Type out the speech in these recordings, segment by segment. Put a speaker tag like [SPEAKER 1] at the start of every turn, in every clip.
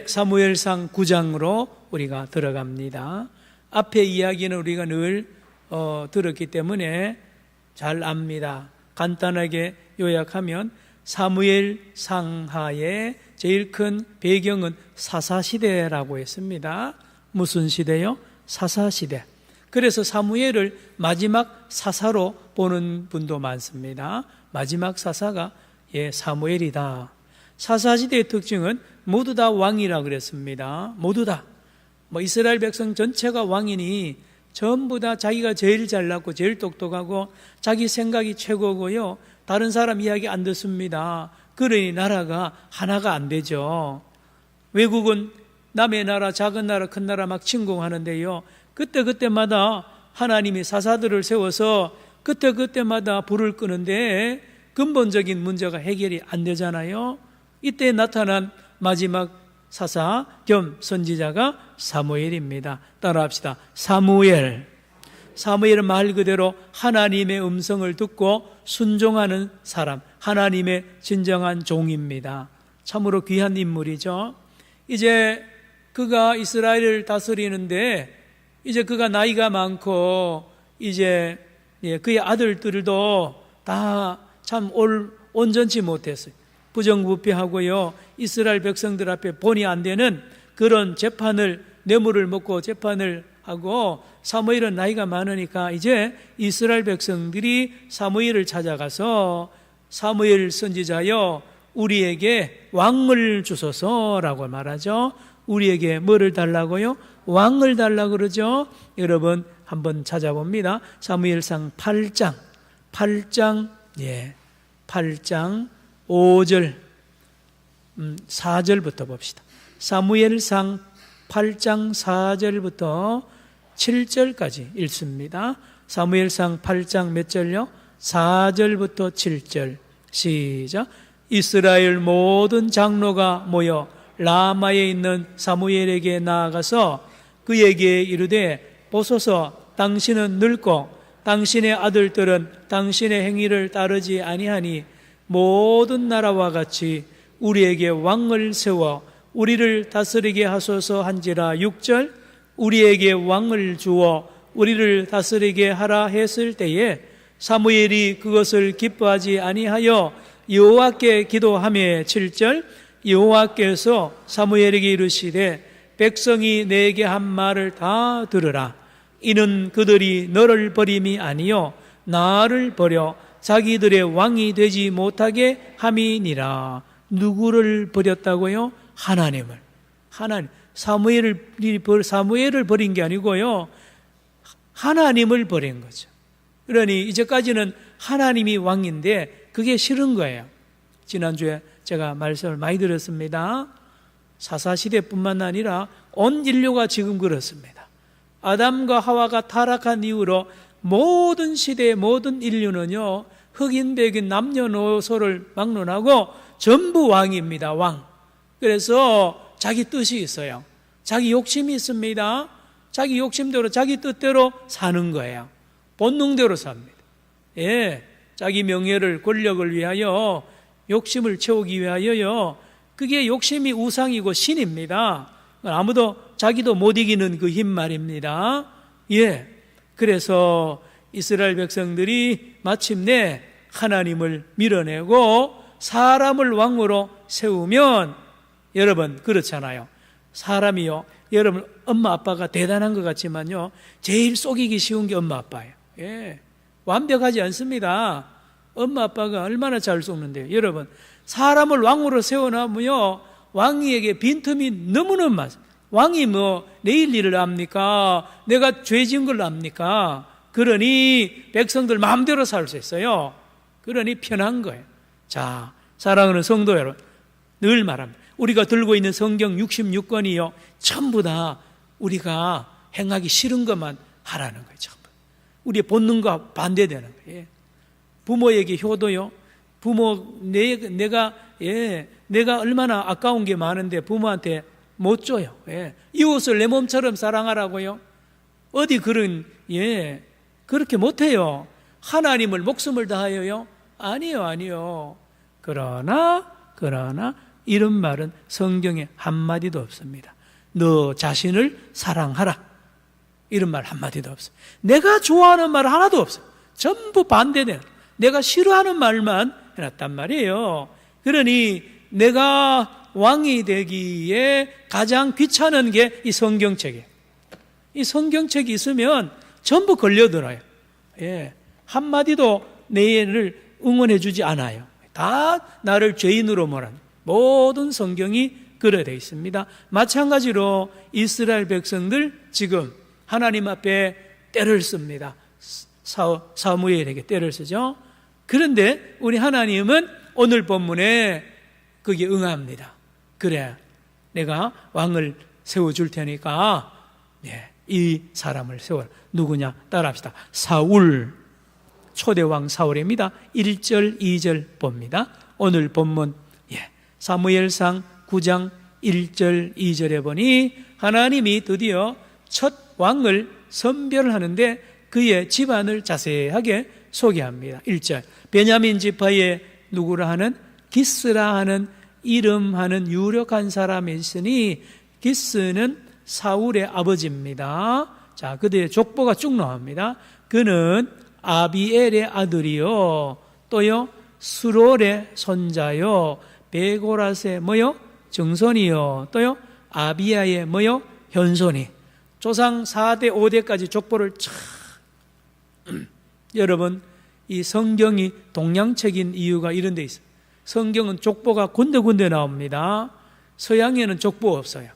[SPEAKER 1] 사무엘상 9장으로 우리가 들어갑니다. 앞에 이야기는 우리가 늘 들었기 때문에 잘 압니다. 간단하게 요약하면 사무엘 상하의 제일 큰 배경은 사사시대라고 했습니다. 무슨 시대요? 사사시대. 그래서 사무엘을 마지막 사사로 보는 분도 많습니다. 마지막 사사가 사무엘이다. 사사시대의 특징은 모두 다 왕이라 그랬습니다. 모두 다. 이스라엘 백성 전체가 왕이니 전부 다 자기가 제일 잘났고 제일 똑똑하고 자기 생각이 최고고요. 다른 사람 이야기 안 듣습니다. 그러니 나라가 하나가 안 되죠. 외국은 남의 나라, 작은 나라, 큰 나라 막 침공하는데요. 그때마다 하나님이 사사들을 세워서 그때마다 불을 끄는데 근본적인 문제가 해결이 안 되잖아요. 이때 나타난 마지막 사사 겸 선지자가 사무엘입니다. 따라합시다. 사무엘은 말 그대로 하나님의 음성을 듣고 순종하는 사람, 하나님의 진정한 종입니다. 참으로 귀한 인물이죠. 이제 그가 이스라엘을 다스리는데 이제 그가 나이가 많고 이제 그의 아들들도 다 참 온전치 못했어요. 부정부패하고요. 이스라엘 백성들 앞에 본이 안 되는 그런 재판을, 뇌물을 먹고 재판을 하고, 사무엘은 나이가 많으니까 이제 이스라엘 백성들이 사무엘을 찾아가서 사무엘 선지자여 우리에게 왕을 주소서라고 말하죠. 우리에게 뭐를 달라고요? 왕을 달라고 그러죠. 여러분 한번 찾아봅니다. 사무엘상 8장 5절 4절부터 봅시다. 사무엘상 8장 4절부터 7절까지 읽습니다. 사무엘상 8장 몇 절요? 4절부터 7절 시작. 이스라엘 모든 장로가 모여 라마에 있는 사무엘에게 나아가서 그에게 이르되 보소서 당신은 늙고 당신의 아들들은 당신의 행위를 따르지 아니하니 모든 나라와 같이 우리에게 왕을 세워 우리를 다스리게 하소서 한지라. 6절 우리에게 왕을 주어 우리를 다스리게 하라 했을 때에 사무엘이 그것을 기뻐하지 아니하여 여호와께 기도하며 7절 여호와께서 사무엘에게 이르시되 백성이 내게 한 말을 다 들으라. 이는 그들이 너를 버림이 아니요 나를 버려 자기들의 왕이 되지 못하게 함이니라. 누구를 버렸다고요? 하나님을. 사무엘을 버린 게 아니고요, 하나님을 버린 거죠. 그러니 이제까지는 하나님이 왕인데 그게 싫은 거예요. 지난주에 제가 말씀을 많이 드렸습니다. 사사시대뿐만 아니라 온 인류가 지금 그렇습니다. 아담과 하와가 타락한 이후로 모든 시대, 모든 인류는요, 흑인, 백인, 남녀노소를 막론하고 전부 왕입니다. 왕. 그래서 자기 뜻이 있어요. 자기 욕심이 있습니다. 자기 욕심대로, 자기 뜻대로 사는 거예요. 본능대로 삽니다. 자기 명예를, 권력을 위하여, 욕심을 채우기 위하여요. 그게 욕심이 우상이고 신입니다. 아무도 자기도 못 이기는 그 힘 말입니다. 그래서 이스라엘 백성들이 마침내 하나님을 밀어내고 사람을 왕으로 세우면, 여러분 그렇잖아요. 사람이요, 여러분 엄마 아빠가 대단한 것 같지만요, 제일 속이기 쉬운 게 엄마 아빠예요. 완벽하지 않습니다. 엄마 아빠가 얼마나 잘 속는데요. 여러분 사람을 왕으로 세워놓으면요, 왕이에게 빈틈이 너무너무 많아요. 왕이 내일 일을 압니까? 내가 죄 지은 걸 압니까? 그러니 백성들 마음대로 살 수 있어요. 그러니 편한 거예요. 자, 사랑하는 성도 여러분, 늘 말합니다. 우리가 들고 있는 성경 66권이요, 전부 다 우리가 행하기 싫은 것만 하라는 거예요. 전부. 우리의 본능과 반대되는 거예요. 부모에게 효도요. 부모 내가 얼마나 아까운 게 많은데 부모한테 못 줘요. 이웃을 내 몸처럼 사랑하라고요. 어디 그렇게 못해요. 하나님을 목숨을 다하여요? 아니요. 그러나 이런 말은 성경에 한마디도 없습니다. 너 자신을 사랑하라, 이런 말 한마디도 없어요. 내가 좋아하는 말 하나도 없어요. 전부 반대되는, 내가 싫어하는 말만 해놨단 말이에요. 그러니 내가 왕이 되기에 가장 귀찮은 게 이 성경책이에요. 이 성경책이 있으면 전부 걸려들어요. 예, 한마디도 내를 응원해 주지 않아요. 다 나를 죄인으로 몰아요. 모든 성경이 그래 되어 있습니다. 마찬가지로 이스라엘 백성들 지금 하나님 앞에 때를 씁니다. 사무엘에게 때를 쓰죠. 그런데 우리 하나님은 오늘 본문에 거기에 응합니다. 그래, 내가 왕을 세워줄 테니까 이 사람을 세워라. 누구냐? 따라합시다. 사울, 초대왕 사울입니다. 1절 2절 봅니다. 오늘 본문 사무엘상 9장 1절 2절에 보니 하나님이 드디어 첫 왕을 선별하는데 그의 집안을 자세하게 소개합니다. 1절, 베냐민 지파의 누구라 하는 기스라 하는 이름하는 유력한 사람이 있으니, 기스는 사울의 아버지입니다. 자, 그들의 족보가 쭉 나옵니다. 그는 아비엘의 아들이요, 또요 스롤의 손자요, 베고라스의 뭐요? 정손이요, 또요 아비야의 뭐요? 현손이. 조상 4대 5대까지 족보를 여러분, 이 성경이 동양책인 이유가 이런 데 있어요. 성경은 족보가 군데군데 나옵니다. 서양에는 족보 없어요.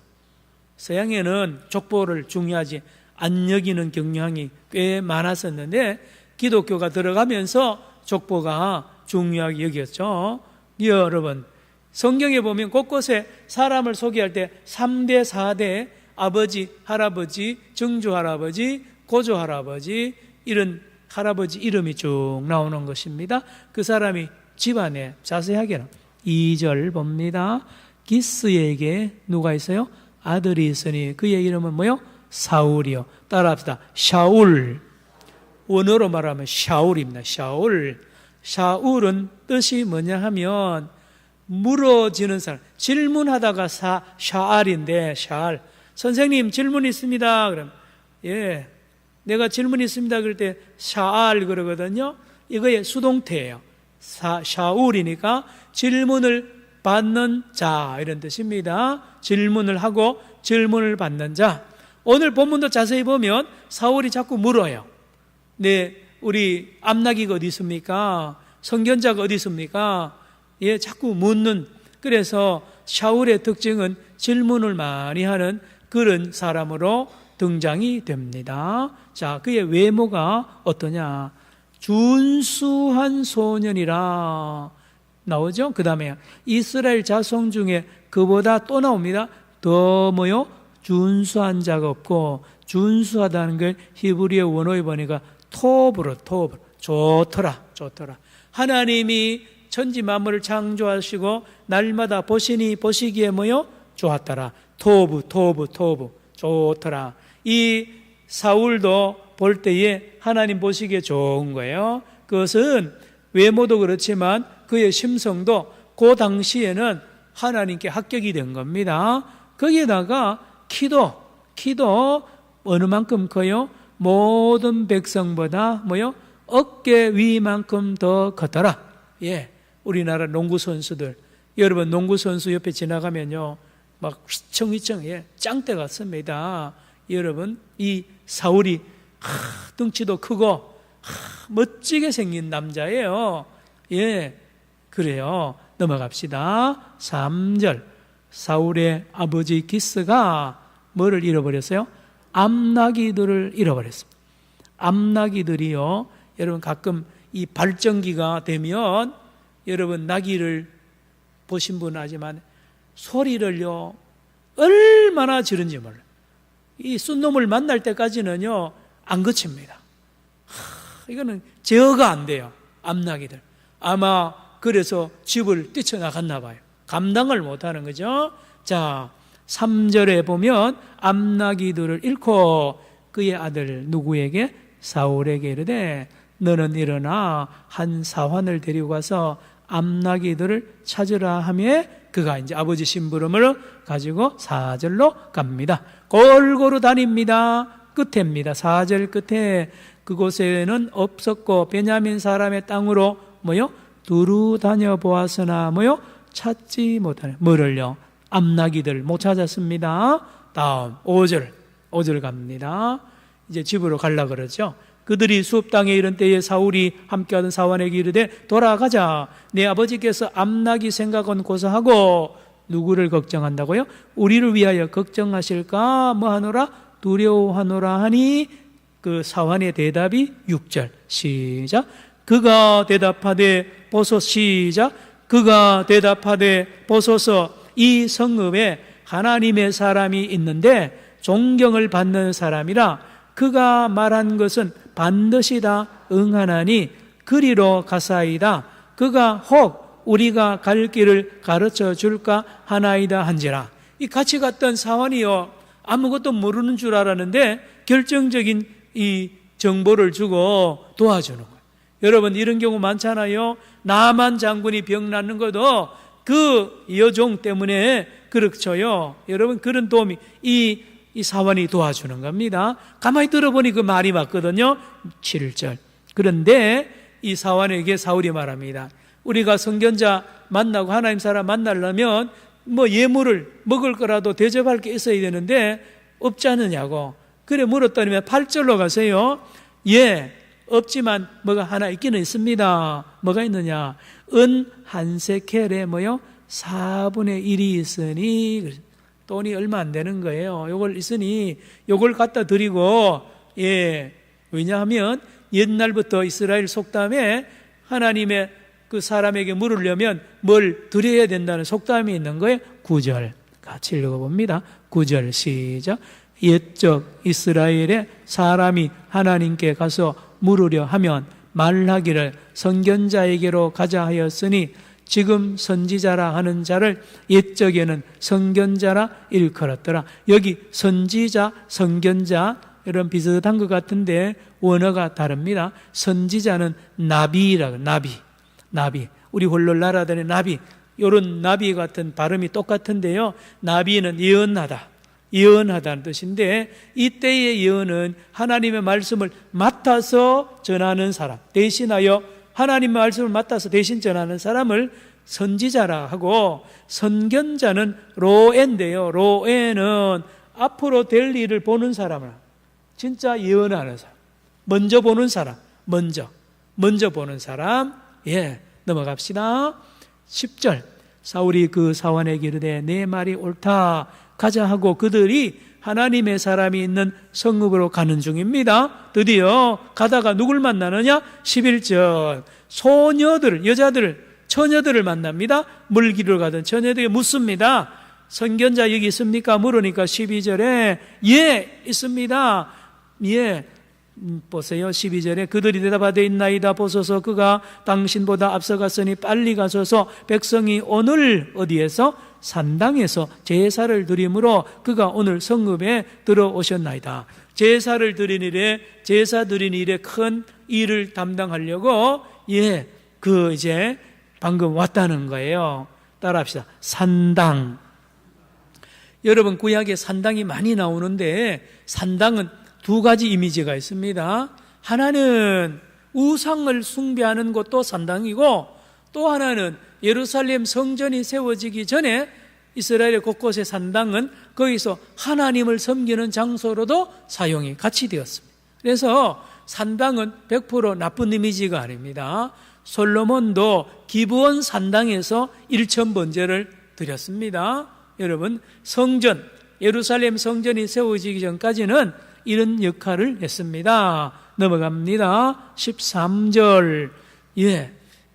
[SPEAKER 1] 서양에는 족보를 중요하지 안 여기는 경향이 꽤 많았었는데 기독교가 들어가면서 족보가 중요하게 여겼죠. 여러분, 성경에 보면 곳곳에 사람을 소개할 때 3대, 4대, 아버지, 할아버지, 증조할아버지, 고조할아버지, 이런 할아버지 이름이 쭉 나오는 것입니다. 그 사람이 집안에 자세하게는 2절 봅니다. 기스에게 누가 있어요? 아들이 있으니 그의 이름은 뭐요? 사울이요. 따라합시다. 샤울. 원어로 말하면 샤울입니다. 샤울. 샤울은 뜻이 뭐냐 하면 물어지는 사람. 질문하다가 샤알인데, 샤알. 선생님 질문 있습니다. 그럼 내가 질문 있습니다. 그럴 때 샤알 그러거든요. 이거의 수동태예요. 샤울이니까 질문을 받는 자, 이런 뜻입니다. 질문을 하고 질문을 받는 자. 오늘 본문도 자세히 보면 사울이 자꾸 물어요. 우리 암나기가 어디 있습니까? 선견자가 어디 있습니까? 자꾸 묻는. 그래서 샤울의 특징은 질문을 많이 하는 그런 사람으로 등장이 됩니다. 자, 그의 외모가 어떠냐? 준수한 소년이라 나오죠? 그 다음에 이스라엘 자손 중에 그보다 또 나옵니다. 더 뭐요? 준수한 자가 없고, 준수하다는 걸 히브리어 원어에 보니까 톱으로 좋더라. 하나님이 천지 만물을 창조하시고 날마다 보시기에 뭐요? 좋았더라. 토브 좋더라. 이 사울도 볼 때에 하나님 보시기에 좋은 거예요. 그것은 외모도 그렇지만 그의 심성도 그 당시에는 하나님께 합격이 된 겁니다. 거기에다가 키도 어느 만큼 커요? 모든 백성보다 뭐요? 어깨 위만큼 더 컸더라. 우리나라 농구 선수들, 여러분 농구 선수 옆에 지나가면요, 막 휘청휘청 짱대 같습니다. 여러분, 이 사울이 덩치도 크고 멋지게 생긴 남자예요. 그래요. 넘어갑시다. 3절. 사울의 아버지 기스가 뭐를 잃어버렸어요? 암나기들을 잃어버렸습니다. 암나기들이요, 여러분 가끔 이 발정기가 되면, 여러분 나기를 보신 분은 아지만 소리를요 얼마나 지른지 몰라요. 이 쏜놈을 만날 때까지는요 안 그칩니다. 이거는 제어가 안 돼요. 암나기들. 아마 그래서 집을 뛰쳐나갔나 봐요. 감당을 못하는 거죠. 자, 3절에 보면 암나기들을 잃고 그의 아들 누구에게? 사울에게 이르되 너는 일어나 한 사환을 데리고 가서 암나기들을 찾으라 하며 그가 이제 아버지 심부름을 가지고 4절로 갑니다. 골고루 다닙니다. 끝에입니다. 4절 끝에 그곳에는 없었고 베냐민 사람의 땅으로 두루 다녀 보았으나 찾지 못하네. 뭐를요? 암나기들 못 찾았습니다. 다음 5절 갑니다. 이제 집으로 가려고 그러죠. 그들이 수업 땅에 이른 때에 사울이 함께하던 사환에게 이르되 돌아가자. 내 아버지께서 암나기 생각은 고사하고 누구를 걱정한다고요? 우리를 위하여 걱정하실까 뭐하노라? 두려워하노라 하니 그 사환의 대답이 6절 시작. 그가 대답하되 보소 시작. 그가 대답하되 보소서 이 성읍에 하나님의 사람이 있는데 존경을 받는 사람이라 그가 말한 것은 반드시 다 응하나니 그리로 가사이다. 그가 혹 우리가 갈 길을 가르쳐 줄까 하나이다 한지라. 이 같이 갔던 사환이요 아무것도 모르는 줄 알았는데 결정적인 이 정보를 주고 도와주는 거예요. 여러분 이런 경우 많잖아요. 나만 장군이 병 낫는 것도 그 여종 때문에 그렇죠요. 여러분 그런 도움이 이 사환이 도와주는 겁니다. 가만히 들어보니 그 말이 맞거든요. 7절. 그런데 이 사환에게 사울이 말합니다. 우리가 선견자 만나고 하나님 사람 만나려면 예물을 먹을 거라도 대접할 게 있어야 되는데 없지 않느냐고. 그래 물었더니 8절로 가세요. 예, 없지만 뭐가 하나 있기는 있습니다. 뭐가 있느냐? 은 한 세켈에 4분의 1이 있으니 돈이 얼마 안 되는 거예요. 요걸 있으니 요걸 갖다 드리고, 왜냐하면 옛날부터 이스라엘 속담에 하나님의 그 사람에게 물으려면 뭘 드려야 된다는 속담이 있는 거예요. 9절 같이 읽어봅니다. 9절 시작. 옛적 이스라엘의 사람이 하나님께 가서 물으려 하면 말하기를 선견자에게로 가자 하였으니 지금 선지자라 하는 자를 옛적에는 선견자라 일컬었더라. 여기 선지자, 선견자 이런 비슷한 것 같은데 원어가 다릅니다. 선지자는 나비라고. 나비. 우리 홀로 날아다니는 나비. 이런 나비 같은 발음이 똑같은데요. 나비는 예언하다는 뜻인데 이때의 예언은 하나님의 말씀을 맡아서 전하는 사람, 대신하여 하나님의 말씀을 맡아서 대신 전하는 사람을 선지자라 하고, 선견자는 로에인데요. 로에는 앞으로 될 일을 보는 사람을, 진짜 예언하는 사람, 먼저 보는 사람, 먼저 보는 사람. 넘어갑시다. 10절. 사울이 그 사환에게 이르되 내 말이 옳다 가자 하고 그들이 하나님의 사람이 있는 성읍으로 가는 중입니다. 드디어 가다가 누굴 만나느냐? 11절. 소녀들, 여자들, 처녀들을 만납니다. 물기를 가던 처녀들에게 묻습니다. 선견자 여기 있습니까? 물으니까 12절에 예, 있습니다. 예. 보세요. 12절에 그들이 대답하되 있나이다. 보소서 그가 당신보다 앞서갔으니 빨리 가소서. 백성이 오늘 어디에서? 산당에서 제사를 드림으로 그가 오늘 성읍에 들어오셨나이다. 제사를 드린 일에, 제사 드린 일에 큰 일을 담당하려고 이제 방금 왔다는 거예요. 따라합시다. 산당. 여러분 구약에 산당이 많이 나오는데 산당은 두 가지 이미지가 있습니다. 하나는 우상을 숭배하는 곳도 산당이고, 또 하나는 예루살렘 성전이 세워지기 전에 이스라엘 곳곳의 산당은 거기서 하나님을 섬기는 장소로도 사용이 같이 되었습니다. 그래서 산당은 100% 나쁜 이미지가 아닙니다. 솔로몬도 기브온 산당에서 일천 번제를 드렸습니다. 여러분 성전, 예루살렘 성전이 세워지기 전까지는 이런 역할을 했습니다. 넘어갑니다. 13절.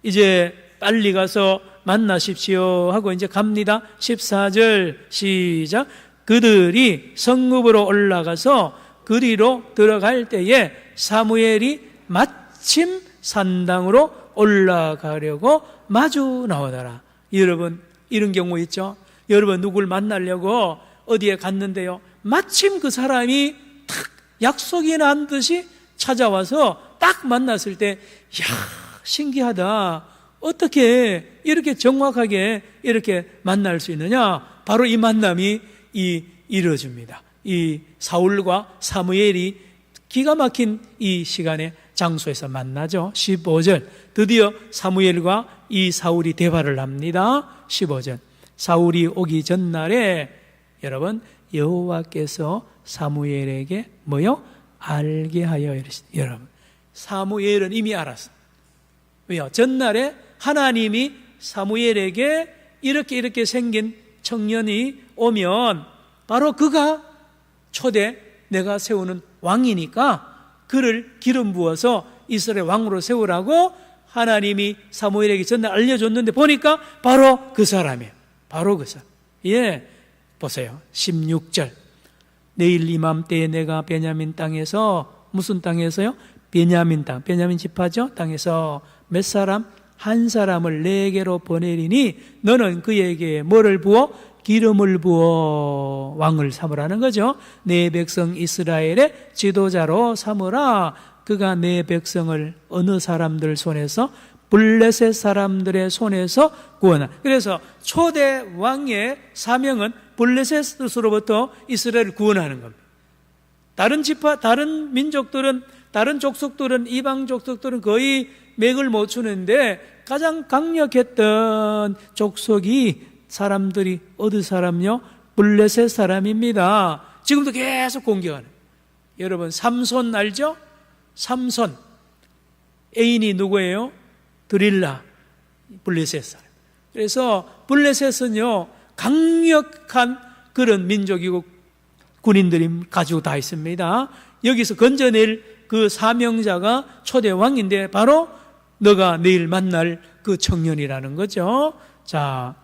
[SPEAKER 1] 이제 빨리 가서 만나십시오 하고 이제 갑니다. 14절 시작. 그들이 성읍으로 올라가서 그리로 들어갈 때에 사무엘이 마침 산당으로 올라가려고 마주 나오더라. 여러분 이런 경우 있죠. 여러분 누굴 만나려고 어디에 갔는데요, 마침 그 사람이 탁 약속이 난 듯이 찾아와서 딱 만났을 때, 야 신기하다. 어떻게 이렇게 정확하게 이렇게 만날 수 있느냐? 바로 이 만남이 이루어집니다. 이 사울과 사무엘이 기가 막힌 이 시간에 장소에서 만나죠. 15절. 드디어 사무엘과 이 사울이 대화를 합니다. 15절. 사울이 오기 전날에 여러분 여호와께서 사무엘에게 뭐요? 알게 하여 이르시되. 여러분 사무엘은 이미 알았어. 왜요? 전날에 하나님이 사무엘에게 이렇게 생긴 청년이 오면 바로 그가 초대 내가 세우는 왕이니까 그를 기름 부어서 이스라엘 왕으로 세우라고 하나님이 사무엘에게 전날 알려줬는데 보니까 바로 그 사람이에요. 바로 그 사람. 예, 보세요. 16절. 내일 이맘때에 내가 베냐민 땅에서, 무슨 땅에서요? 베냐민 땅, 베냐민 지파죠? 땅에서 몇 사람? 한 사람을 내게로 보내리니 너는 그에게 뭐를 부어? 기름을 부어 왕을 삼으라는 거죠. 내 백성 이스라엘의 지도자로 삼으라. 그가 내 백성을 어느 사람들 손에서? 블레셋 사람들의 손에서 구원하. 그래서 초대 왕의 사명은 블레셋으로부터 이스라엘을 구원하는 겁니다. 다른 지파, 다른 민족들은, 다른 족속들은, 이방 족속들은 거의 맥을 못 추는데 가장 강력했던 족속이 사람들이 어디 사람요? 블레셋 사람입니다. 지금도 계속 공격하는. 여러분 삼손 알죠? 삼손 애인이 누구예요? 드릴라, 블레셋 사람. 그래서 블레셋은요 강력한 그런 민족이고 군인들이 가지고 다 있습니다. 여기서 건져낼 그 사명자가 초대 왕인데 바로 너가 내일 만날 그 청년이라는 거죠. 자,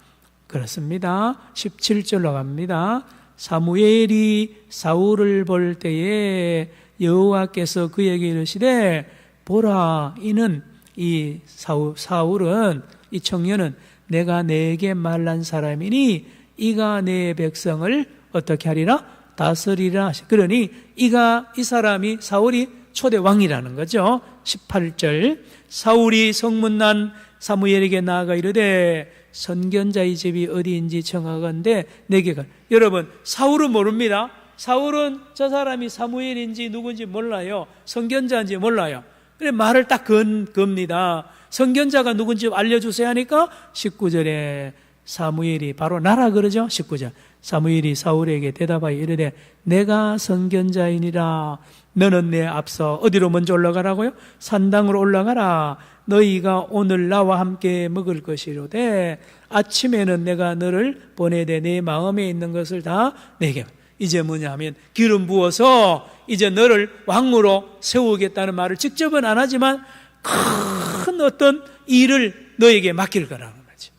[SPEAKER 1] 그렇습니다. 17절로 갑니다. 사무엘이 사울을 볼 때에 여호와께서 그에게 이르시되 보라, 이는 이 사울은, 이 청년은 내가 내게 말한 사람이니 이가 내 백성을 어떻게 하리라? 다스리라. 그러니 이 사람이 사울이 초대 왕이라는 거죠. 18절. 사울이 성문난 사무엘에게 나아가 이르되 선견자의 집이 어디인지 청하건대 내게 가. 여러분 사울은 모릅니다. 사울은 저 사람이 사무엘인지 누군지 몰라요. 선견자인지 몰라요. 그래 말을 딱 겁니다. 선견자가 누군지 알려주세요 하니까 19절에 사무엘이 바로 나라 그러죠. 19절. 사무엘이 사울에게 대답하여 이르되 내가 선견자이니라. 너는 내 앞서 어디로 먼저 올라가라고요? 산당으로 올라가라. 너희가 오늘 나와 함께 먹을 것이로되 아침에는 내가 너를 보내되 내 마음에 있는 것을 다 내게. 이제 뭐냐 하면 기름 부어서 이제 너를 왕으로 세우겠다는 말을 직접은 안 하지만 큰 어떤 일을 너에게 맡길 거라는 거죠.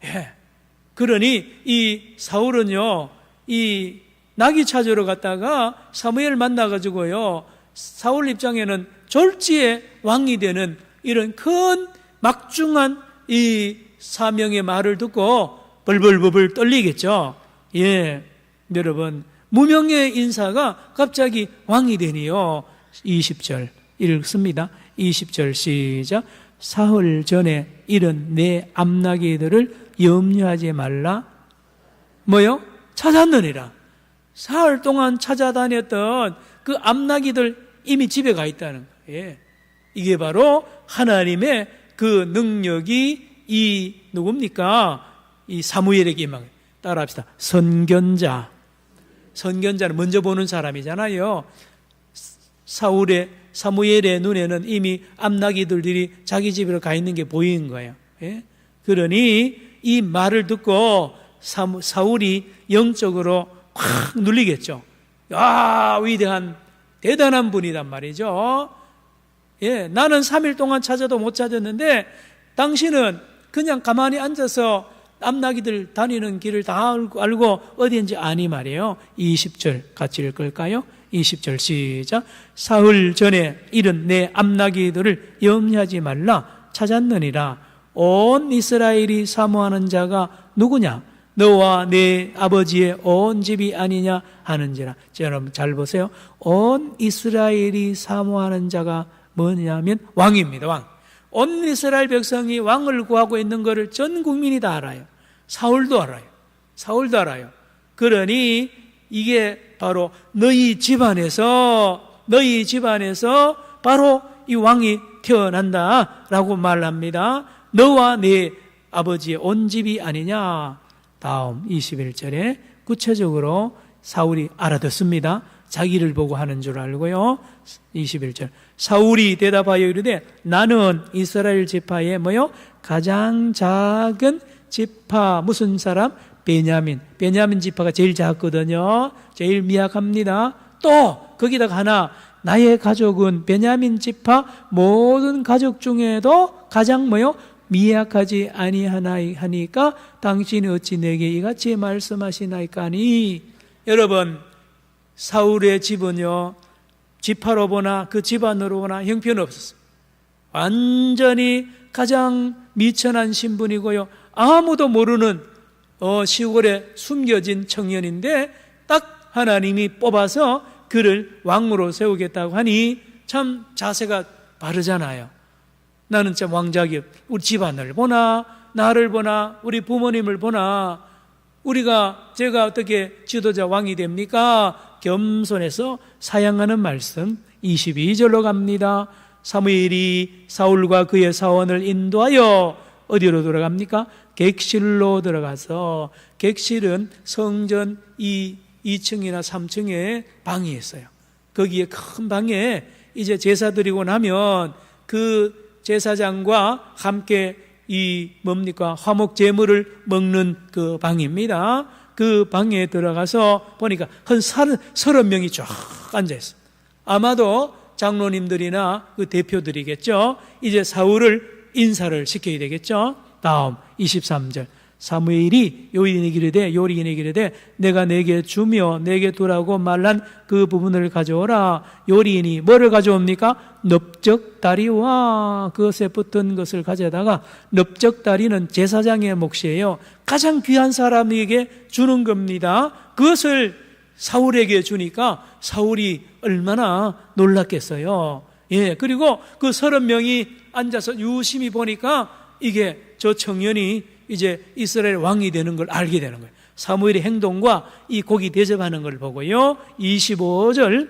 [SPEAKER 1] 예. 그러니 이 사울은요, 이 나귀 찾으러 갔다가 사무엘 만나가지고요, 사울 입장에는 졸지에 왕이 되는 이런 큰 막중한 이 사명의 말을 듣고 벌벌벌 떨리겠죠. 예, 여러분 무명의 인사가 갑자기 왕이 되니요. 20절 읽습니다. 20절 시작. 사흘 전에 이른 내 암나기들을 염려하지 말라. 뭐요? 찾았느니라. 사흘 동안 찾아다녔던 그 암나기들 이미 집에 가 있다는 거예요. 이게 바로 하나님의 그 능력이 이 누굽니까? 이 사무엘에게 임한 거예요. 따라합시다. 선견자. 선견자는 먼저 보는 사람이잖아요. 사무엘의 눈에는 이미 암나기들이 자기 집으로 가 있는 게 보이는 거예요. 예? 그러니 이 말을 듣고 사울이 영적으로 확 눌리겠죠. 아, 위대한 대단한 분이란 말이죠. 예, 나는 3일 동안 찾아도 못 찾았는데 당신은 그냥 가만히 앉아서 암나기들 다니는 길을 다 알고 어디인지 아니 말이에요. 20절 같이 읽을까요? 20절 시작. 사흘 전에 이른 내 암나기들을 염려하지 말라. 찾았느니라. 온 이스라엘이 사모하는 자가 누구냐? 너와 내 아버지의 온 집이 아니냐 하는지라. 자, 여러분 잘 보세요. 온 이스라엘이 사모하는 자가 뭐냐면 왕입니다. 왕. 온 이스라엘 백성이 왕을 구하고 있는 것을 전 국민이 다 알아요. 사울도 알아요. 그러니 이게 바로 너희 집안에서 바로 이 왕이 태어난다라고 말합니다. 너와 네 아버지의 온 집이 아니냐. 다음 21절에 구체적으로 사울이 알아듣습니다. 자기를 보고 하는 줄 알고요. 21절 사울이 대답하여 이르되 나는 이스라엘 지파의 가장 작은 지파. 무슨 사람? 베냐민 지파가 제일 작거든요. 제일 미약합니다. 또 거기다가 하나, 나의 가족은 베냐민 지파 모든 가족 중에도 가장 미약하지 아니하나이까 당신이 어찌 내게 이같이 말씀하시나이까니. 여러분, 사울의 집은요, 지파로 보나 그 집안으로 보나 형편없었어요. 완전히 가장 미천한 신분이고요, 아무도 모르는 시골에 숨겨진 청년인데 딱 하나님이 뽑아서 그를 왕으로 세우겠다고 하니 참 자세가 바르잖아요. 나는 참 왕자기, 우리 집안을 보나 나를 보나 우리 부모님을 보나 제가 어떻게 지도자 왕이 됩니까? 겸손해서 사양하는 말씀 22절로 갑니다. 사무엘이 사울과 그의 사원을 인도하여 어디로 들어갑니까? 객실로 들어가서, 객실은 성전 2층이나 3층에 방이 있어요. 거기에 큰 방에 이제 제사 드리고 나면 그 제사장과 함께 화목 제물을 먹는 그 방입니다. 그 방에 들어가서 보니까 한 30명이 쫙 앉아있어요. 아마도 장로님들이나 그 대표들이겠죠. 이제 사울을 인사를 시켜야 되겠죠. 다음 23절 사무엘이 요리인에게 이르되 내가 내게 주며 내게 두라고 말한 그 부분을 가져오라. 요리인이 뭐를 가져옵니까? 넓적다리와 그것에 붙은 것을 가져다가, 넓적다리는 제사장의 몫이에요. 가장 귀한 사람에게 주는 겁니다. 그것을 사울에게 주니까 사울이 얼마나 놀랐겠어요. 그리고 그 30명이 앉아서 유심히 보니까 이게 저 청년이 이제 이스라엘 왕이 되는 걸 알게 되는 거예요. 사무엘의 행동과 이 고기 대접하는 걸 보고요. 25절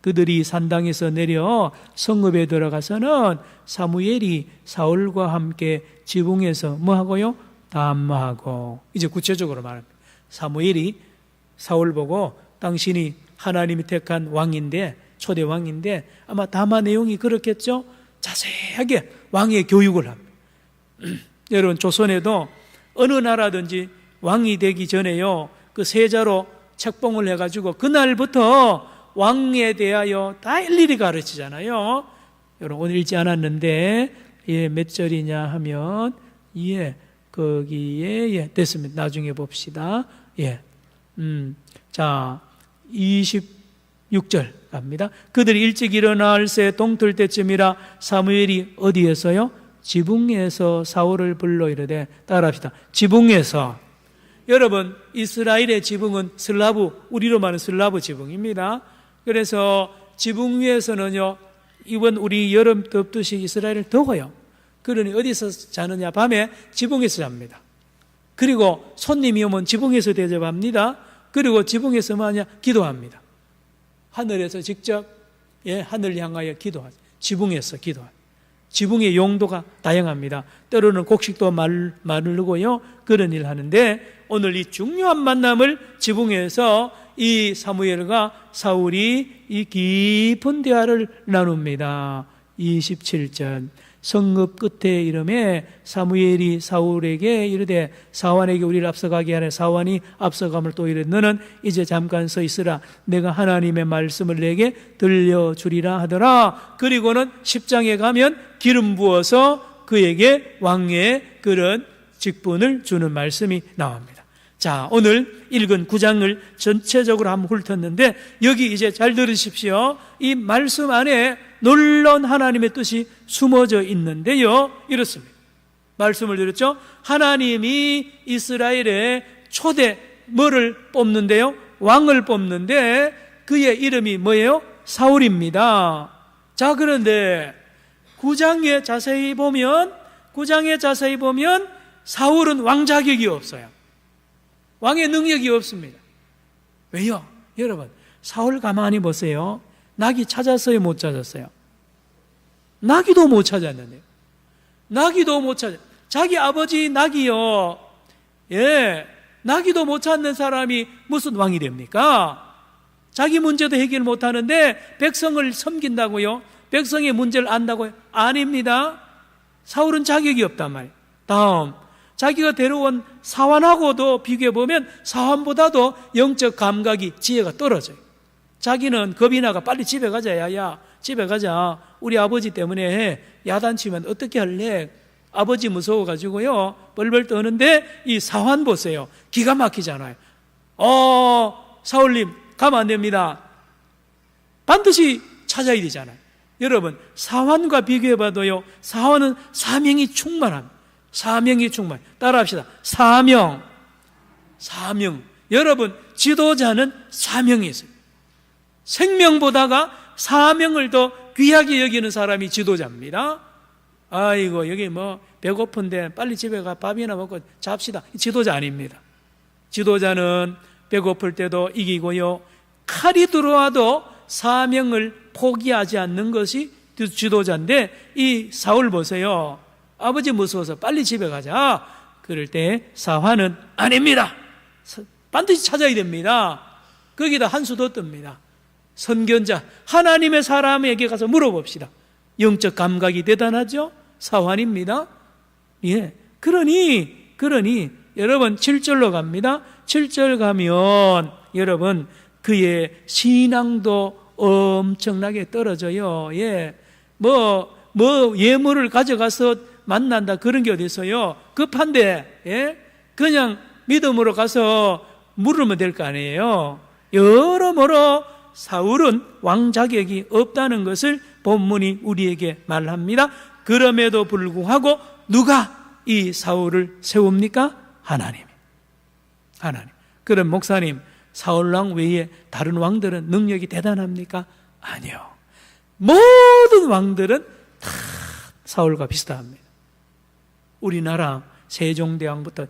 [SPEAKER 1] 그들이 산당에서 내려 성읍에 들어가서는 사무엘이 사울과 함께 지붕에서 뭐하고요? 담마하고. 이제 구체적으로 말합니다. 사무엘이 사울 보고 당신이 하나님이 택한 왕인데, 초대 왕인데 아마 담화 내용이 그렇겠죠? 자세하게 왕의 교육을 합니다. 여러분, 조선에도 어느 나라든지 왕이 되기 전에요, 그 세자로 책봉을 해가지고 그날부터 왕에 대하여 다 일일이 가르치잖아요. 여러분, 오늘 읽지 않았는데 몇 절이냐 하면 거기에 됐습니다. 나중에 봅시다. 자 26절 갑니다. 그들이 일찍 일어날 새 동틀 때쯤이라 사무엘이 어디에서요? 지붕에서 사울을 불러 이르되, 따라합시다. 지붕에서. 여러분, 이스라엘의 지붕은 우리로 말하는 슬라브 지붕입니다. 그래서 지붕 위에서는요, 이번 우리 여름 덥듯이 이스라엘을 더워요. 그러니 어디서 자느냐? 밤에 지붕에서 잡니다. 그리고 손님이 오면 지붕에서 대접합니다. 그리고 지붕에서 뭐하냐? 기도합니다. 하늘에서 직접 하늘 향하여 기도하죠. 지붕에서 기도하죠. 지붕의 용도가 다양합니다. 때로는 곡식도 마르고요, 그런 일을 하는데, 오늘 이 중요한 만남을 지붕에서 이 사무엘과 사울이 이 깊은 대화를 나눕니다. 27절 성읍 끝에 이름에 사무엘이 사울에게 이르되 사완에게 우리를 앞서가게 하네. 사완이 앞서감을 또 이르되 너는 이제 잠깐 서 있으라. 내가 하나님의 말씀을 내게 들려주리라 하더라. 그리고는 10장에 가면 기름 부어서 그에게 왕의 그런 직분을 주는 말씀이 나옵니다. 자, 오늘 읽은 9장을 전체적으로 한번 훑었는데, 여기 이제 잘 들으십시오. 이 말씀 안에 놀라운 하나님의 뜻이 숨어져 있는데요, 이렇습니다. 말씀을 드렸죠. 하나님이 이스라엘의 뭐를 뽑는데요? 왕을 뽑는데 그의 이름이 뭐예요? 사울입니다. 자, 그런데 9장에 자세히 보면 사울은 왕 자격이 없어요. 왕의 능력이 없습니다. 왜요? 여러분, 사울 가만히 보세요. 나귀 찾았어요, 못 찾았어요? 나귀도 못 찾았는데요. 나귀도 못 찾았어요. 자기 아버지 나귀요. 나귀도 못 찾는 사람이 무슨 왕이 됩니까? 자기 문제도 해결 못 하는데 백성을 섬긴다고요? 백성의 문제를 안다고요? 아닙니다. 사울은 자격이 없단 말이에요. 다음, 자기가 데려온 사환하고도 비교해보면 사환보다도 영적 감각이, 지혜가 떨어져요. 자기는 겁이 나가 빨리 집에 가자. 야, 집에 가자. 우리 아버지 때문에 야단치면 어떻게 할래? 아버지 무서워가지고요 벌벌 떠는데 이 사환 보세요. 기가 막히잖아요. 사울님 가면 안 됩니다. 반드시 찾아야 되잖아요. 여러분, 사환과 비교해봐도요 사환은 사명이 충만합니다. 사명이 충만. 따라합시다. 사명. 여러분, 지도자는 사명이 있어요. 생명보다가 사명을 더 귀하게 여기는 사람이 지도자입니다. 아이고, 여기 배고픈데 빨리 집에 가 밥이나 먹고 잡시다. 지도자 아닙니다. 지도자는 배고플 때도 이기고요, 칼이 들어와도 사명을 포기하지 않는 것이 지도자인데, 이 사울 보세요. 아버지 무서워서 빨리 집에 가자. 그럴 때 사환은 아닙니다. 반드시 찾아야 됩니다. 거기다 한 수 더 뜹니다. 선견자, 하나님의 사람에게 가서 물어봅시다. 영적 감각이 대단하죠? 사환입니다. 그러니 여러분 7절로 갑니다. 7절 가면 여러분 그의 신앙도 엄청나게 떨어져요. 예물을 가져가서 만난다 그런 게 어디 있어요? 급한데 그냥 믿음으로 가서 물으면 될 거 아니에요. 여러모로 사울은 왕 자격이 없다는 것을 본문이 우리에게 말합니다. 그럼에도 불구하고 누가 이 사울을 세웁니까? 하나님. 그럼 목사님, 사울왕 외에 다른 왕들은 능력이 대단합니까? 아니요. 모든 왕들은 다 사울과 비슷합니다. 우리나라 세종대왕부터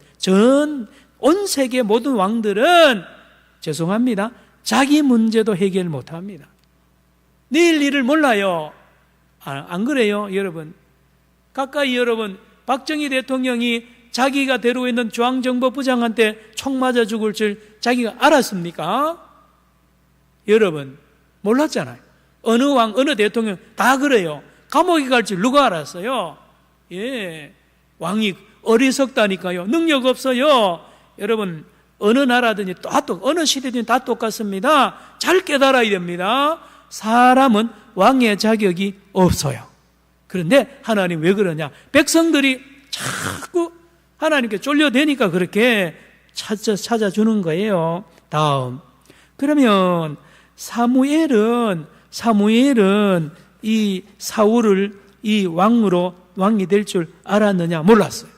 [SPEAKER 1] 온 세계 모든 왕들은 죄송합니다, 자기 문제도 해결 못합니다. 내일 일을 몰라요. 안 그래요, 여러분? 가까이 여러분, 박정희 대통령이 자기가 데리고 있는 중앙정보부장한테 총 맞아 죽을 줄 자기가 알았습니까? 여러분, 몰랐잖아요. 어느 왕, 어느 대통령 다 그래요. 감옥에 갈 줄 누가 알았어요? 왕이 어리석다니까요. 능력 없어요. 여러분, 어느 나라든지 어느 시대든지 다 똑같습니다. 잘 깨달아야 됩니다. 사람은 왕의 자격이 없어요. 그런데 하나님 왜 그러냐? 백성들이 자꾸 하나님께 쫄려대니까 그렇게 찾아주는 거예요. 다음, 그러면 사무엘은 이 사울을 이 왕이 될 줄 알았느냐? 몰랐어요.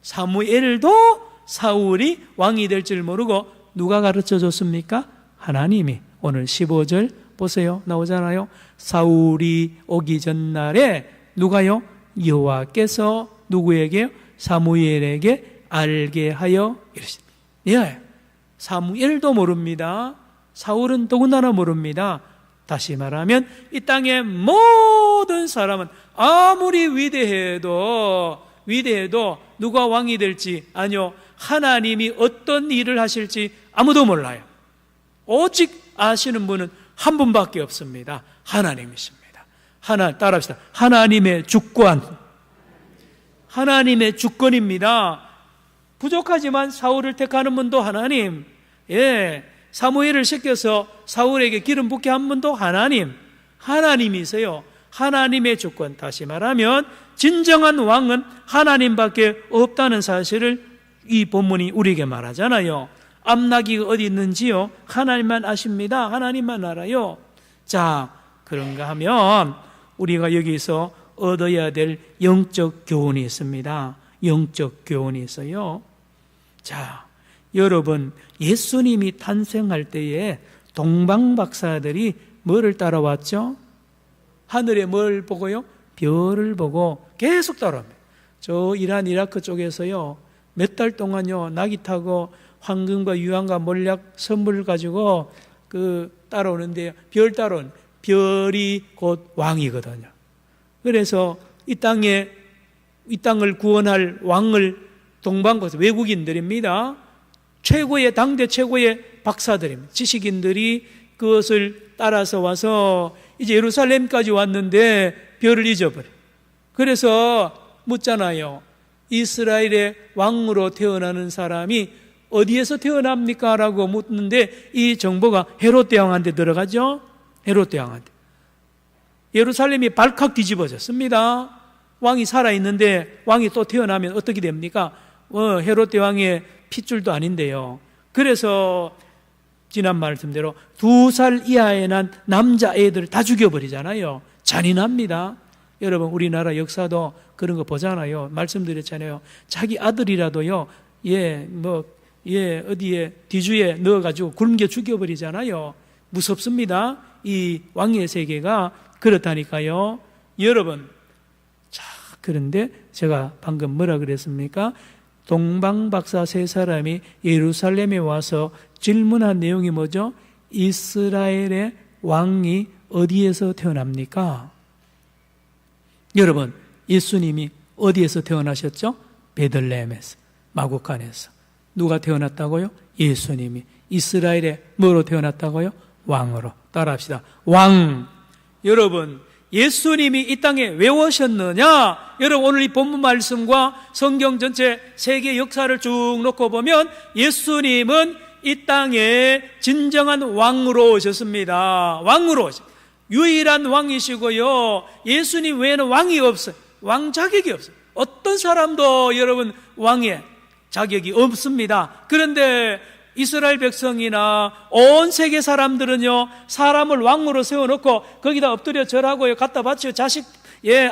[SPEAKER 1] 사무엘도 사울이 왕이 될 줄 모르고 누가 가르쳐 줬습니까? 하나님이. 오늘 15절 보세요. 나오잖아요. 사울이 오기 전날에 누가요? 여호와께서 누구에게? 사무엘에게 알게 하여 이르시니. 사무엘도 모릅니다. 사울은 더군다나 모릅니다. 다시 말하면 이 땅의 모든 사람은 아무리 위대해도 누가 왕이 될지, 아니요, 하나님이 어떤 일을 하실지 아무도 몰라요. 오직 아시는 분은 한 분밖에 없습니다. 하나님이십니다. 따라합시다. 하나님의 주권. 하나님의 주권입니다. 부족하지만 사울을 택하는 분도 하나님. 사무엘을 시켜서 사울에게 기름 붓게 한 분도 하나님이세요. 하나님의 주권. 다시 말하면 진정한 왕은 하나님밖에 없다는 사실을 이 본문이 우리에게 말하잖아요. 암나귀가 어디 있는지요? 하나님만 아십니다. 하나님만 알아요. 자, 그런가 하면 우리가 여기서 얻어야 될 영적 교훈이 있습니다. 영적 교훈이 있어요. 자, 여러분, 예수님이 탄생할 때에 동방 박사들이 뭐를 따라왔죠? 하늘에 뭘 보고요? 별을 보고 계속 따라옵니다. 저 이란 이라크 쪽에서요, 몇 달 동안요, 낙이 타고 황금과 유황과 몰약 선물을 가지고 따라오는데, 별 따라온, 별이 곧 왕이거든요. 그래서 이 땅을 구원할 왕을 동방고서 외국인들입니다. 당대 최고의 박사들입니다. 지식인들이 그것을 따라서 와서 이제 예루살렘까지 왔는데 별을 잊어버려요. 그래서 묻잖아요. 이스라엘의 왕으로 태어나는 사람이 어디에서 태어납니까? 라고 묻는데 이 정보가 헤롯 대왕한테 들어가죠. 헤롯 대왕한테. 예루살렘이 발칵 뒤집어졌습니다. 왕이 살아있는데 왕이 또 태어나면 어떻게 됩니까? 헤롯 대왕의 핏줄도 아닌데요. 그래서 지난 말씀대로 2살 이하에 난 남자애들 다 죽여버리잖아요. 잔인합니다. 여러분, 우리나라 역사도 그런 거 보잖아요. 말씀드렸잖아요. 자기 아들이라도요, 어디에 뒤주에 넣어가지고 굶겨 죽여버리잖아요. 무섭습니다. 이 왕의 세계가 그렇다니까요. 여러분, 자, 그런데 제가 방금 뭐라 그랬습니까? 동방박사 3사람이 예루살렘에 와서 질문한 내용이 뭐죠? 이스라엘의 왕이 어디에서 태어납니까? 여러분, 예수님이 어디에서 태어나셨죠? 베들레헴에서, 마구간에서. 누가 태어났다고요? 예수님이. 이스라엘에 뭐로 태어났다고요? 왕으로. 따라합시다. 왕. 여러분, 예수님이 이 땅에 왜 오셨느냐? 여러분, 오늘 이 본문 말씀과 성경 전체 세계 역사를 쭉 놓고 보면 예수님은 이 땅에 진정한 왕으로 오셨습니다. 왕으로 오셨습니다. 유일한 왕이시고요, 예수님 외에는 왕이 없어요. 왕 자격이 없어요. 어떤 사람도 여러분 왕의 자격이 없습니다. 그런데 이스라엘 백성이나 온 세계 사람들은요, 사람을 왕으로 세워놓고 거기다 엎드려 절하고요, 갖다 바치고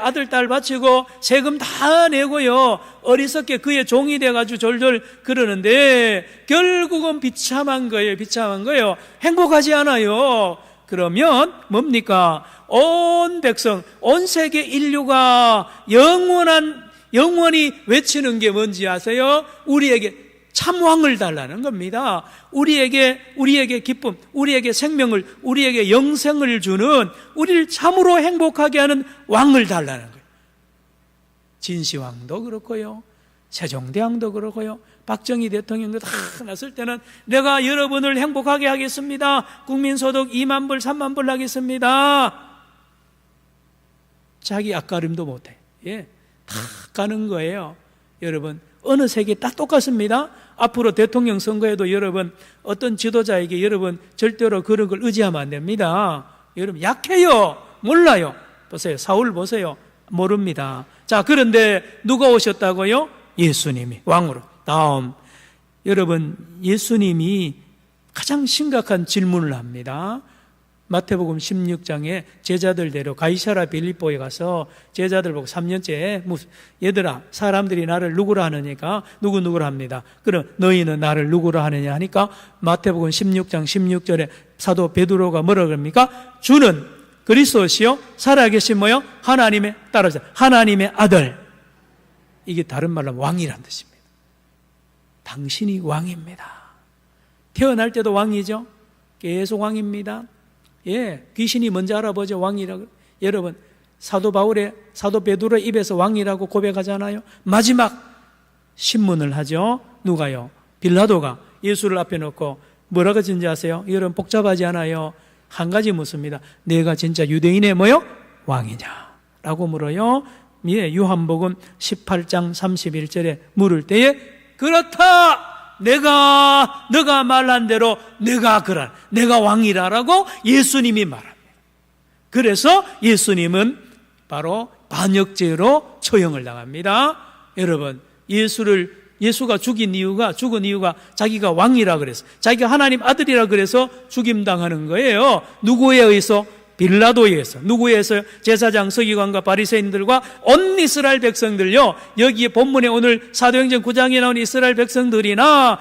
[SPEAKER 1] 아들, 딸 바치고 세금 다 내고요, 어리석게 그의 종이 돼가지고 졸졸 그러는데 결국은 비참한 거예요. 행복하지 않아요. 그러면 뭡니까? 온 백성, 온 세계 인류가 영원히 외치는 게 뭔지 아세요? 우리에게 참왕을 달라는 겁니다. 우리에게 기쁨, 우리에게 생명을, 우리에게 영생을 주는, 우리를 참으로 행복하게 하는 왕을 달라는 거예요. 진시황도 그렇고요, 세종대왕도 그렇고요, 박정희 대통령도 다 났을 때는 내가 여러분을 행복하게 하겠습니다. 국민소득 2만 불, 3만 불 하겠습니다. 자기 앞가림도 못해. 다 가는 거예요. 여러분, 어느 세계 다 똑같습니다. 앞으로 대통령 선거에도 여러분, 어떤 지도자에게 여러분 절대로 그런 걸 의지하면 안 됩니다. 여러분, 약해요. 몰라요. 보세요. 사울 보세요. 모릅니다. 자, 그런데 누가 오셨다고요? 예수님이 왕으로. 다음, 여러분, 예수님이 가장 심각한 질문을 합니다. 마태복음 16장에 제자들 데려 가이사라 빌립보에 가서 제자들 보고 3년째 얘들아, 사람들이 나를 누구라 하느니까 누구라 합니다. 그럼 너희는 나를 누구라 하느냐 하니까 마태복음 16장 16절에 사도 베드로가 뭐라 그럽니까? 주는 그리스도시요 살아계신 뭐요? 하나님의 따라서 하나님의 아들. 이게 다른 말로 하면 왕이란 뜻입니다. 당신이 왕입니다. 태어날 때도 왕이죠. 계속 왕입니다. 귀신이 먼저 알아보죠. 왕이라고. 여러분, 사도 베드로의 입에서 왕이라고 고백하잖아요. 마지막 신문을 하죠. 누가요? 빌라도가 예수를 앞에 놓고 뭐라고 하는지 아세요? 여러분, 복잡하지 않아요. 한 가지 묻습니다. 내가 진짜 유대인의 뭐요? 왕이냐? 라고 물어요. 요한복음 18장 31절에 물을 때에 그렇다! 너가 말한 대로 내가 왕이라라고 예수님이 말합니다. 그래서 예수님은 바로 반역죄로 처형을 당합니다. 여러분, 예수가 죽은 이유가 자기가 왕이라 그래서, 자기가 하나님 아들이라 그래서 죽임당하는 거예요. 누구에 의해서? 빌라도에 의해서. 누구에 의해서요? 제사장 서기관과 바리새인들과 온 이스라엘 백성들요. 여기에 본문에 오늘 사도행전 9장에 나온 이스라엘 백성들이나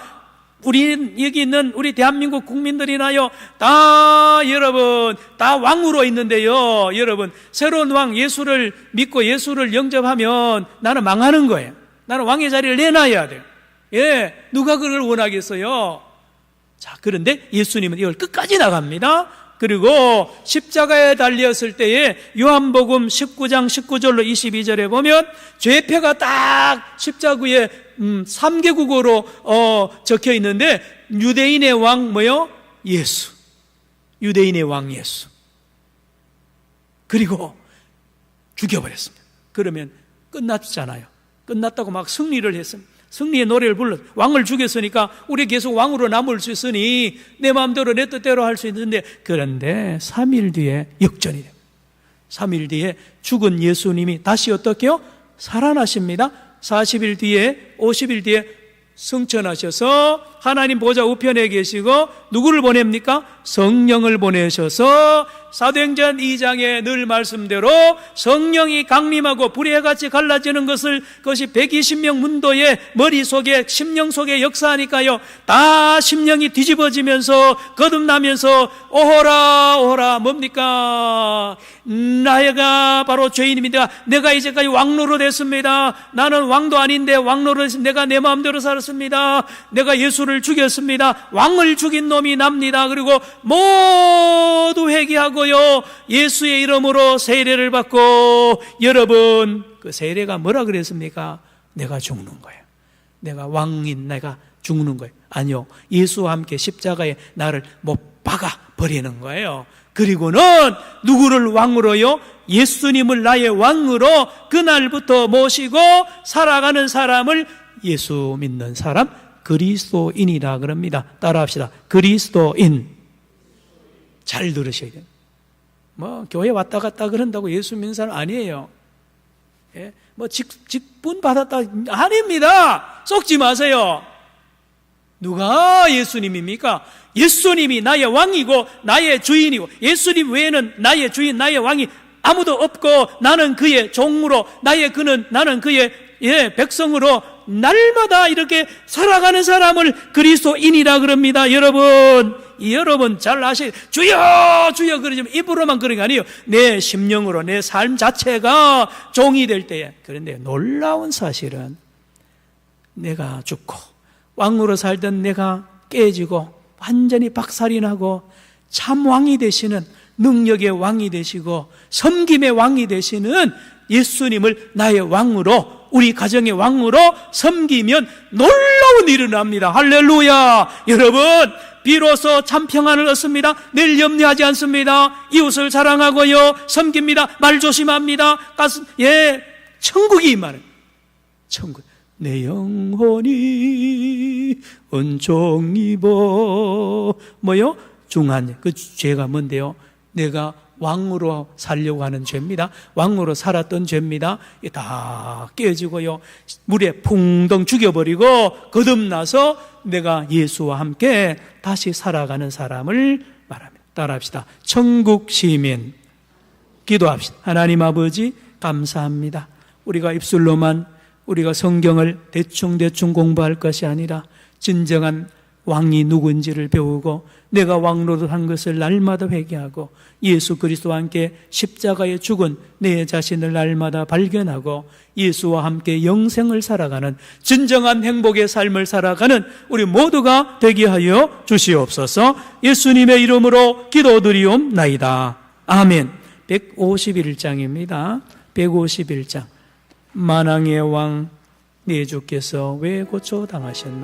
[SPEAKER 1] 우리 여기 있는 우리 대한민국 국민들이나요, 다 여러분 다 왕으로 있는데요, 여러분 새로운 왕 예수를 믿고 예수를 영접하면 나는 망하는 거예요. 나는 왕의 자리를 내놔야 돼요. 예, 누가 그걸 원하겠어요? 자, 그런데 예수님은 이걸 끝까지 나갑니다. 그리고 십자가에 달렸을 때에 요한복음 19장 19절로 22절에 보면 죄표가 딱 십자구에 3개국어로 적혀 있는데, 유대인의 왕 뭐요? 예수. 유대인의 왕 예수. 그리고 죽여버렸습니다. 그러면 끝났잖아요. 끝났다고 막 승리를 했습니다. 승리의 노래를 불러. 왕을 죽였으니까 우리 계속 왕으로 남을 수 있으니 내 마음대로 내 뜻대로 할 수 있는데, 그런데 3일 뒤에 역전이 됩니다. 3일 뒤에 죽은 예수님이 다시 어떻게요? 살아나십니다. 40일 뒤에 50일 뒤에 승천하셔서 하나님 보좌 우편에 계시고 누구를 보냅니까? 성령을 보내셔서 사도행전 2장에 늘 말씀대로 성령이 강림하고 불의 해같이 갈라지는 그것이 120명 문도의 머릿속에 심령 속에 역사하니까요, 다 심령이 뒤집어지면서 거듭나면서 오호라 오호라, 뭡니까? 나가 바로 죄인입니다. 내가 이제까지 왕노로 됐습니다. 나는 왕도 아닌데 왕노로 됐습니다. 내가 내 마음대로 살았습니다. 내가 예수를 죽였습니다. 왕을 죽인 놈이 납니다. 그리고 모두 회개하고요, 예수의 이름으로 세례를 받고, 여러분 그 세례가 뭐라 그랬습니까? 내가 죽는 거예요. 내가 왕인 내가 죽는 거예요. 아니요, 예수와 함께 십자가에 나를 못 박아 버리는 거예요. 그리고는 누구를 왕으로요? 예수님을 나의 왕으로 그날부터 모시고 살아가는 사람을 예수 믿는 사람, 그리스도인이라 그럽니다. 따라합시다. 그리스도인. 잘 들으셔야 돼요. 뭐 교회 왔다 갔다 그런다고 예수 믿는 사람 아니에요. 예? 뭐 직분 받았다 아닙니다. 속지 마세요. 누가 예수님입니까? 예수님이 나의 왕이고 나의 주인이고, 예수님 외에는 나의 주인, 나의 왕이 아무도 없고, 나는 그의 종으로, 나는 그의 백성으로 날마다 이렇게 살아가는 사람을 그리스도인이라 그럽니다. 여러분 잘 아시죠? 주여 주여 그러지만 입으로만 그런 게 아니에요. 내 심령으로 내 삶 자체가 종이 될 때에. 그런데 놀라운 사실은 내가 죽고 왕으로 살던 내가 깨지고 완전히 박살이 나고 참 왕이 되시는, 능력의 왕이 되시고 섬김의 왕이 되시는 예수님을 나의 왕으로, 우리 가정의 왕으로 섬기면 놀라운 일이 일어납니다. 할렐루야. 여러분, 비로소 참 평안을 얻습니다. 늘 염려하지 않습니다. 이웃을 사랑하고요, 섬깁니다. 말 조심합니다. 천국이 임하는, 천국. 내 영혼이 은총 입어 뭐요? 중한. 그 죄가 뭔데요? 내가 왕으로 살려고 하는 죄입니다. 왕으로 살았던 죄입니다. 다 깨지고요, 물에 풍덩 죽여버리고 거듭나서 내가 예수와 함께 다시 살아가는 사람을 말합니다. 따라합시다. 천국 시민. 기도합시다. 하나님 아버지, 감사합니다. 우리가 입술로만 우리가 성경을 대충 공부할 것이 아니라 진정한 왕이 누군지를 배우고 내가 왕노릇한 것을 날마다 회개하고 예수 그리스도와 함께 십자가에 죽은 내 자신을 날마다 발견하고 예수와 함께 영생을 살아가는 진정한 행복의 삶을 살아가는 우리 모두가 되게 하여 주시옵소서. 예수님의 이름으로 기도드리옵나이다. 아멘. 151장입니다. 151장. 만왕의 왕 내 주께서 왜 고초당하셨나?